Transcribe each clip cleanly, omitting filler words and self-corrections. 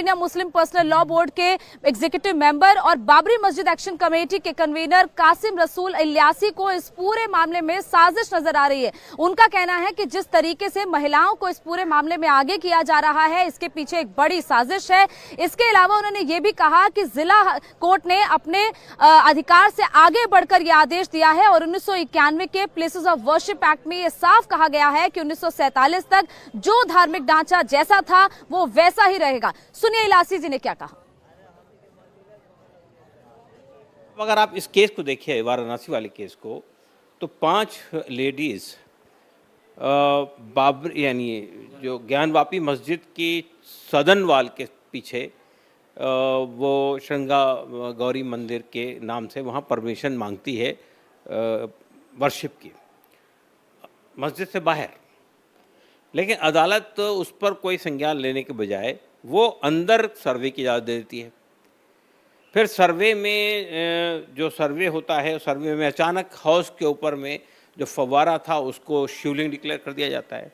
India Muslim personal law board के executive member और बाबरी मस्जिद एक्शन कमेटी के कन्वीनर कासिम रसूल इलियासी को इस पूरे मामले में साजिश नजर आ रही है। उनका कहना है कि जिस तरीके से महिलाओं को इस पूरे मामले में आगे किया जा रहा है, इसके पीछे एक बड़ी साजिश है। इसके अलावा उन्होंने ये भी कहा कि जिला कोर्ट ने अपने अधिकार से आगे बढ़कर यह आदेश दिया है और 1991 के प्लेसेस ऑफ वर्शिप एक्ट में यह साफ कहा गया है कि 1947 तक जो धार्मिक ढांचा जैसा था वो वैसा ही रहेगा। सुनिए इलासी जी ने क्या कहा। अगर आप इस केस को देखिए, वाराणसी वाले केस को, तो 5 लेडीज बाबरी यानी जो ज्ञानवापी मस्जिद की सदन वाल के पीछे वो श्रृंगा गौरी मंदिर के नाम से वहाँ परमिशन मांगती है वर्शिप की मस्जिद से बाहर, लेकिन अदालत उस पर कोई संज्ञान लेने के बजाय वो अंदर सर्वे की इजाज़त दे देती है। फिर सर्वे में जो सर्वे होता है, सर्वे में अचानक हाउस के ऊपर में जो फव्वारा था उसको शिवलिंग डिक्लेयर कर दिया जाता है।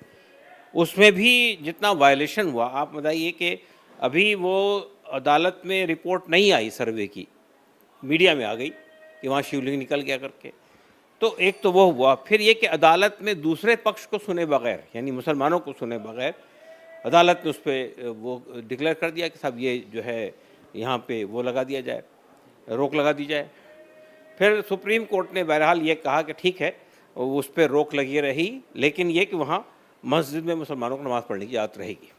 उसमें भी जितना वायलेशन हुआ, आप बताइए कि अभी वो अदालत में रिपोर्ट नहीं आई सर्वे की, मीडिया में आ गई कि वहाँ शिवलिंग निकल गया करके। तो एक तो वो हुआ। फिर ये कि अदालत में दूसरे पक्ष को सुने बगैर, यानी मुसलमानों को सुने बगैर, अदालत ने उस पर वो डिक्लेयर कर दिया कि साहब ये जो है यहाँ पे वो लगा दिया जाए, रोक लगा दी जाए। फिर सुप्रीम कोर्ट ने बहरहाल ये कहा कि ठीक है उस पर रोक लगी रही, लेकिन ये कि वहाँ मस्जिद में मुसलमानों को नमाज़ पढ़ने की इजाज़त रहेगी।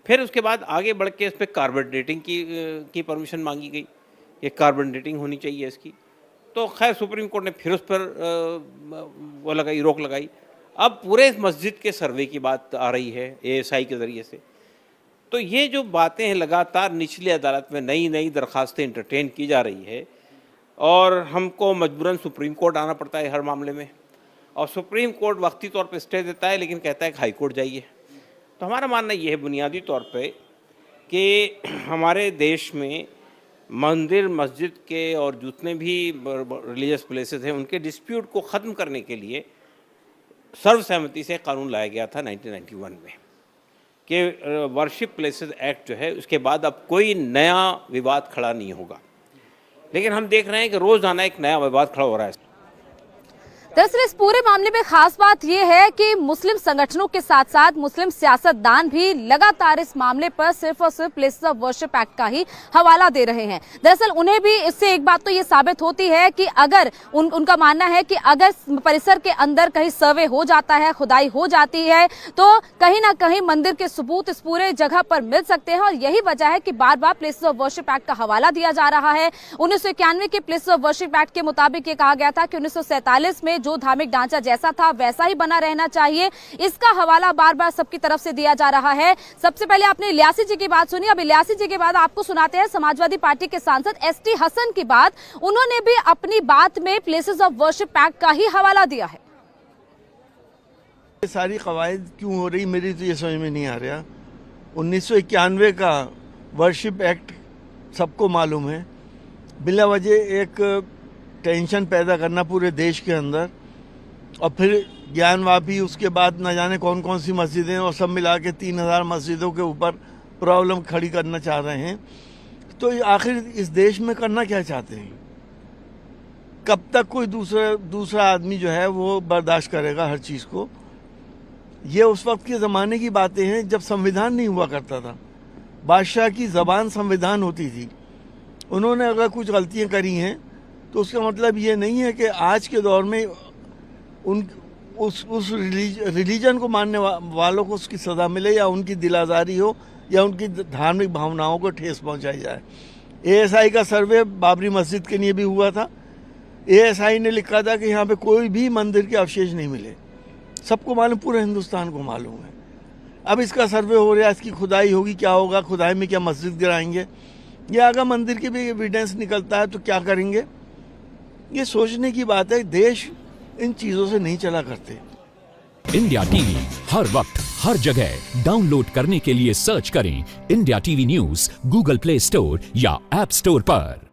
फिर उसके बाद आगे बढ़ के इस पर कार्बन डेटिंग की परमिशन मांगी गई, ये कार्बन डेटिंग होनी चाहिए इसकी। तो खैर सुप्रीम कोर्ट ने फिर उस पर वो लगाई, रोक लगाई। अब पूरे मस्जिद के सर्वे की बात आ रही है ASI के ज़रिए से। तो ये जो बातें हैं लगातार निचली अदालत में नई नई दरखास्तें इंटरटेन की जा रही है और हमको मजबूरन सुप्रीम कोर्ट आना पड़ता है हर मामले में, और सुप्रीम कोर्ट वक्ती तौर पे स्टे देता है लेकिन कहता है कि हाई कोर्ट जाइए। तो हमारा मानना ये है बुनियादी तौर पे कि हमारे देश में मंदिर मस्जिद के और जितने भी रिलीजियस प्लेसेस हैं उनके डिस्प्यूट को ख़त्म करने के लिए सर्वसहमति से कानून लाया गया था 1991 में कि वर्शिप प्लेसेस एक्ट जो है उसके बाद अब कोई नया विवाद खड़ा नहीं होगा। लेकिन हम देख रहे हैं कि रोज़ाना एक नया विवाद खड़ा हो रहा है। दरअसल इस पूरे मामले में खास बात यह है कि मुस्लिम संगठनों के साथ साथ मुस्लिम सियासतदान भी लगातार इस मामले पर सिर्फ और सिर्फ प्लेसेस ऑफ वर्शिप एक्ट का ही हवाला दे रहे हैं। दरअसल उन्हें भी इससे एक बात तो ये साबित होती है कि अगर उनका मानना है कि अगर परिसर के अंदर कहीं सर्वे हो जाता है, खुदाई हो जाती है, तो कहीं ना कहीं मंदिर के सबूत इस पूरे जगह पर मिल सकते हैं। और यही वजह है कि बार बार प्लेसेस ऑफ वर्शिप एक्ट का हवाला दिया जा रहा है। 1991 के प्लेसेस ऑफ वर्शिप एक्ट के मुताबिक ये कहा गया था कि 1947 में जो धार्मिक ढांचा जैसा था वैसा ही बना रहना चाहिए। इसका हवाला बार बार सबकी तरफ से दिया जा रहा है। सबसे पहले आपने इलियासी जी की बात सुनी, अब इलियासी जी के बाद आपको सुनाते हैं समाजवादी पार्टी के सांसद ST हसन की बात। उन्होंने भी अपनी बात में प्लेसेस ऑफ वर्शिप एक्ट का ही हवाला दिया है। ये सारी कवायद क्यों हो रही मेरी तो ये समझ में नहीं आ रहा। 1991 का वर्शिप एक्ट सबको मालूम है, बिला वजह एक टेंशन पैदा करना पूरे देश के अंदर, और फिर ज्ञानवापी, उसके बाद न जाने कौन कौन सी मस्जिदें, और सब मिला के 3000 मस्जिदों के ऊपर प्रॉब्लम खड़ी करना चाह रहे हैं। तो आखिर इस देश में करना क्या चाहते हैं? कब तक कोई दूसरा आदमी जो है वो बर्दाश्त करेगा हर चीज़ को? ये उस वक्त के ज़माने की बातें हैं जब संविधान नहीं हुआ करता था। बादशाह की ज़बान संविधान होती थी। उन्होंने अगर कुछ गलतियाँ करी हैं तो उसका मतलब ये नहीं है कि आज के दौर में उस रिलीजन को मानने वालों को उसकी सज़ा मिले, या उनकी दिल आज़ारी हो, या उनकी धार्मिक भावनाओं को ठेस पहुंचाई जाए। ASI का सर्वे बाबरी मस्जिद के लिए भी हुआ था। ASI ने लिखा था कि यहाँ पे कोई भी मंदिर के अवशेष नहीं मिले। सबको मालूम, पूरे हिंदुस्तान को मालूम है। अब इसका सर्वे हो रहा है, इसकी खुदाई होगी, क्या होगा, खुदाई में क्या मस्जिद गिराएंगे, या अगर मंदिर की भी एविडेंस निकलता है तो क्या करेंगे? ये सोचने की बात है। देश इन चीजों से नहीं चला करते। इंडिया टीवी हर वक्त हर जगह डाउनलोड करने के लिए सर्च करें India TV news Google play store या ऐप स्टोर पर।